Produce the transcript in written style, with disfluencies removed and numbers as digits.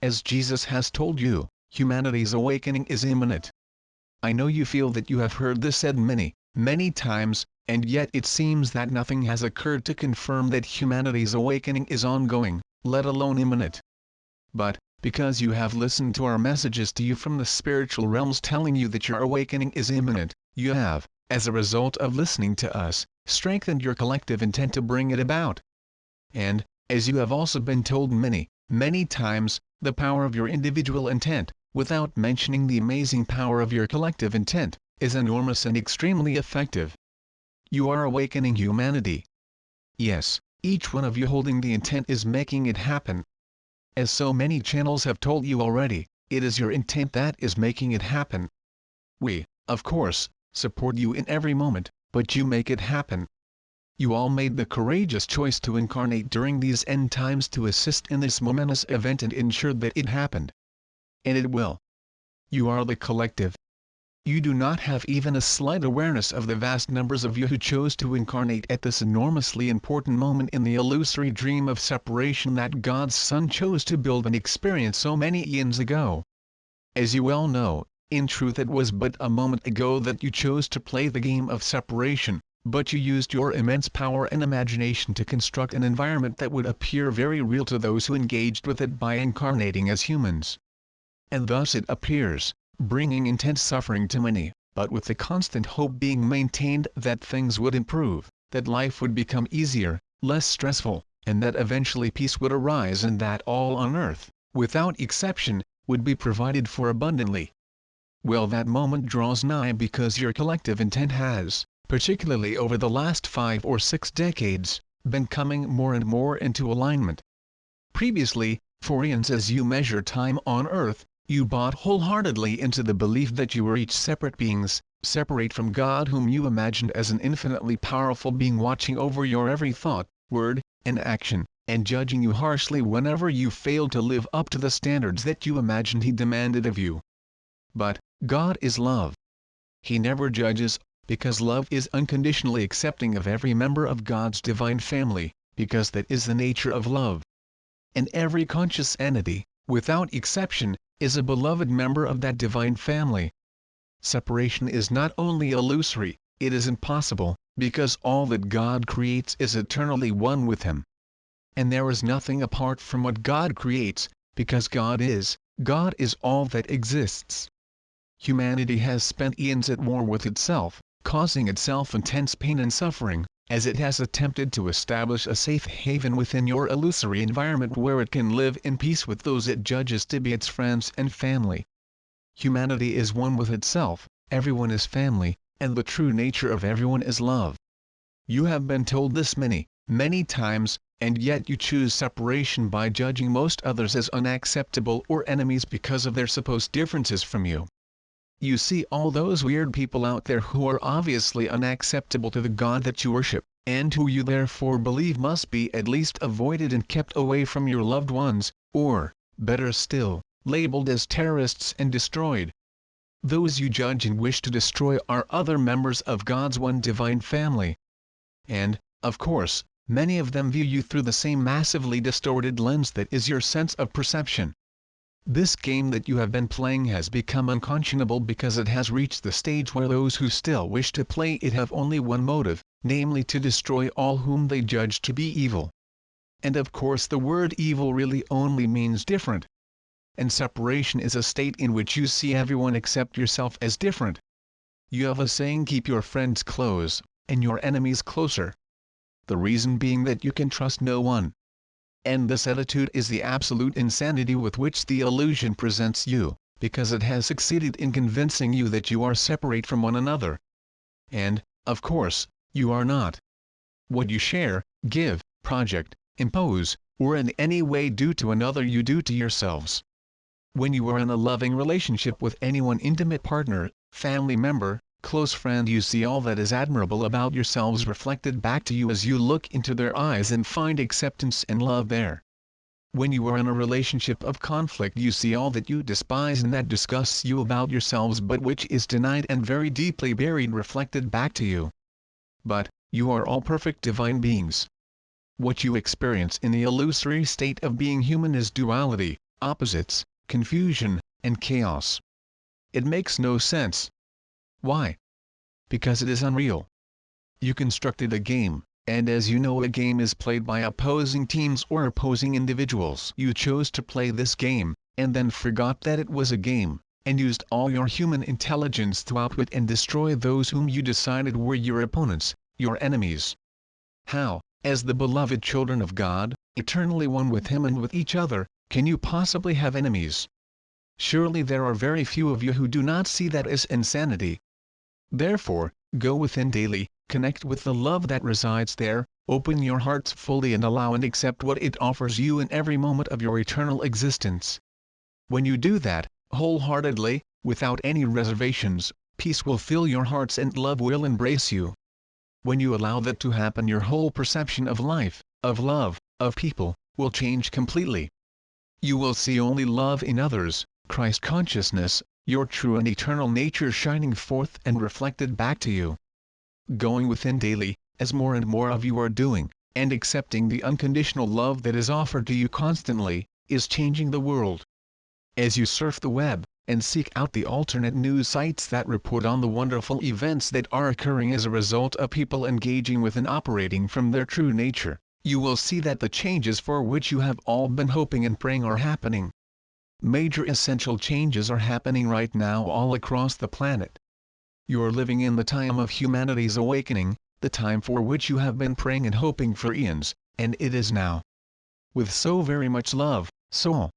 As Jesus has told you, humanity's awakening is imminent. I know you feel that you have heard this said many, many times, and yet it seems that nothing has occurred to confirm that humanity's awakening is ongoing, let alone imminent. But, because you have listened to our messages to you from the spiritual realms telling you that your awakening is imminent, you have, as a result of listening to us, strengthened your collective intent to bring it about. And, as you have also been told many, many times, the power of your individual intent, without mentioning the amazing power of your collective intent, is enormous and extremely effective. You are awakening humanity. Yes, each one of you holding the intent is making it happen. As so many channels have told you already, it is your intent that is making it happen. We, of course, support you in every moment, but you make it happen. You all made the courageous choice to incarnate during these end times to assist in this momentous event and ensure that it happened. And it will. You are the collective. You do not have even a slight awareness of the vast numbers of you who chose to incarnate at this enormously important moment in the illusory dream of separation that God's Son chose to build and experience so many eons ago. As you well know, in truth it was but a moment ago that you chose to play the game of separation, but you used your immense power and imagination to construct an environment that would appear very real to those who engaged with it by incarnating as humans. And thus it appears, bringing intense suffering to many, but with the constant hope being maintained that things would improve, that life would become easier, less stressful, and that eventually peace would arise and that all on earth, without exception, would be provided for abundantly. Well, that moment draws nigh because your collective intent has, particularly over the last 5 or 6 decades, been coming more and more into alignment. Previously, for eons as you measure time on earth, you bought wholeheartedly into the belief that you were each separate beings, separate from God whom you imagined as an infinitely powerful being watching over your every thought, word, and action, and judging you harshly whenever you failed to live up to the standards that you imagined He demanded of you. But, God is love. He never judges, because love is unconditionally accepting of every member of God's divine family, because that is the nature of love. And every conscious entity, without exception, is a beloved member of that divine family. Separation is not only illusory, it is impossible, because all that God creates is eternally one with Him. And there is nothing apart from what God creates, because God is all that exists. Humanity has spent eons at war with itself, causing itself intense pain and suffering, as it has attempted to establish a safe haven within your illusory environment where it can live in peace with those it judges to be its friends and family. Humanity is one with itself, everyone is family, and the true nature of everyone is love. You have been told this many, many times, and yet you choose separation by judging most others as unacceptable or enemies because of their supposed differences from you. You see all those weird people out there who are obviously unacceptable to the God that you worship, and who you therefore believe must be at least avoided and kept away from your loved ones, or, better still, labeled as terrorists and destroyed. Those you judge and wish to destroy are other members of God's one divine family. And, of course, many of them view you through the same massively distorted lens that is your sense of perception. This game that you have been playing has become unconscionable because it has reached the stage where those who still wish to play it have only one motive, namely to destroy all whom they judge to be evil. And of course the word evil really only means different. And separation is a state in which you see everyone except yourself as different. You have a saying, keep your friends close, and your enemies closer. The reason being that you can trust no one. And this attitude is the absolute insanity with which the illusion presents you, because it has succeeded in convincing you that you are separate from one another. And, of course, you are not. What you share, give, project, impose, or in any way do to another you do to yourselves. When you are in a loving relationship with anyone, intimate partner, family member, close friend, you see all that is admirable about yourselves reflected back to you as you look into their eyes and find acceptance and love there. When you are in a relationship of conflict, you see all that you despise and that disgusts you about yourselves but which is denied and very deeply buried reflected back to you. But, you are all perfect divine beings. What you experience in the illusory state of being human is duality, opposites, confusion, and chaos. It makes no sense. Why? Because it is unreal. You constructed a game, and as you know, a game is played by opposing teams or opposing individuals. You chose to play this game, and then forgot that it was a game, and used all your human intelligence to outwit and destroy those whom you decided were your opponents, your enemies. How, as the beloved children of God, eternally one with Him and with each other, can you possibly have enemies? Surely there are very few of you who do not see that as insanity. Therefore, go within daily, connect with the love that resides there, open your hearts fully and allow and accept what it offers you in every moment of your eternal existence. When you do that, wholeheartedly, without any reservations, peace will fill your hearts and love will embrace you. When you allow that to happen, your whole perception of life, of love, of people, will change completely. You will see only love in others, Christ consciousness, your true and eternal nature shining forth and reflected back to you. Going within daily, as more and more of you are doing, and accepting the unconditional love that is offered to you constantly, is changing the world. As you surf the web, and seek out the alternate news sites that report on the wonderful events that are occurring as a result of people engaging with and operating from their true nature, you will see that the changes for which you have all been hoping and praying are happening. Major essential changes are happening right now all across the planet. You are living in the time of humanity's awakening, the time for which you have been praying and hoping for eons, and it is now. With so very much love, soul,